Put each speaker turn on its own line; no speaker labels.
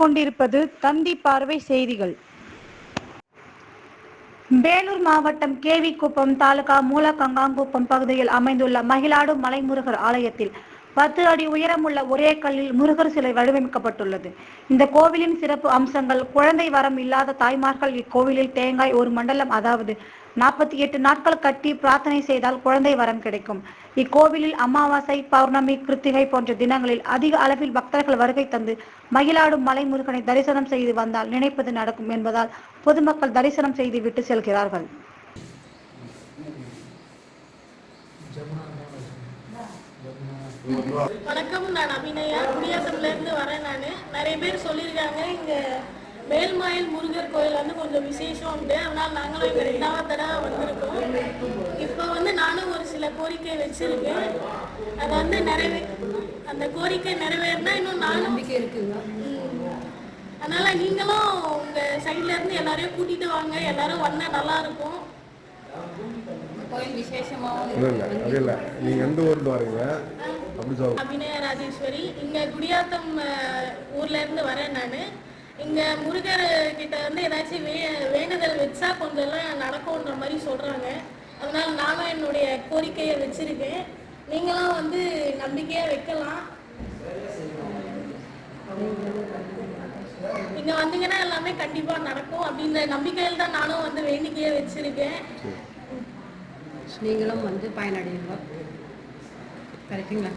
கொண்டிருப்பது தந்தி பார்வை செய்திகள். வேலூர் மாவட்டம் கேவிக்குப்பம் தாலுகா மூலகங்காங்குப்பம் பகுதியில் அமைந்துள்ள மகிழாடு மலைமுருகர் ஆலயத்தில் 10 அடி உயரமுள்ள ஒரே கல்லில் முருகர் சிலை வடிவமைக்கப்பட்டுள்ளது. இந்த கோவிலின் சிறப்பு அம்சங்கள்: குழந்தை வரம் இல்லாத தாய்மார்கள் இக்கோவிலில் தேங்காய் 1 மண்டலம், அதாவது 48 நாட்கள் கட்டி பிரார்த்தனை செய்தால் குழந்தை வரம் கிடைக்கும். இக்கோவிலில் அமாவாசை, பௌர்ணமி, கிருத்திகை போன்ற தினங்களில் அதிக அளவில் பக்தர்கள் வருகை தந்து மகிழாடு மலைமுருகனை தரிசனம் செய்து வந்தால் நினைப்பது நடக்கும் என்பதால் பொதுமக்கள் தரிசனம் செய்து விட்டு செல்கிறார்கள்.
வணக்கம், நான் அபிநயா, குடியாத்தம்ல இருந்து வரேன். நிறைய பேர் சொல்லியிருக்காங்க இங்க மேல்மாயில் முருகர் கோயில் வந்து கொஞ்சம் விசேஷம் உண்டு. அதனால நாங்களும் இங்க 2வது தடவை வந்திருக்கோம். இப்போ நானும் ஒரு சில கோரிக்கை வச்சிருக்கேன். அது வந்து அந்த கோரிக்கை நிறைவேறினா இன்னும் நானும் நம்பிக்கை இருக்குங்க. அதனால நீங்களும் உங்க சைட்ல இருந்து எல்லாரையும் கூட்டிட்டு வாங்க. எல்லாரும் வந்தா நல்லா இருக்கும். கோயில் விசேஷமாவும்
நீங்க எந்த ஊர்ல வரீங்க?
அபிநயா ராஜேஸ்வரி, இங்க குடியாத்தம் ஊர்ல இருந்து வரேன். நான் இங்க முருகர் கிட்ட ஏதாச்சும் வேண்டுதல் வச்சா கொஞ்சம் எல்லாம் நடக்கும்ன்ற மாதிரி சொல்றாங்க. அதனால நானும் என்னுடைய கோரிக்கையை வச்சிருக்கேன். நீங்களும் நம்பிக்கையா வைக்கலாம். இங்க வந்தீங்கன்னா எல்லாமே கண்டிப்பா நடக்கும் அப்படின்ற நம்பிக்கையில் தான் நானும் வேண்டிக்கையை வச்சிருக்கேன்.
நீங்களும் பயனடைவீங்க. கரெக்டுங்களா?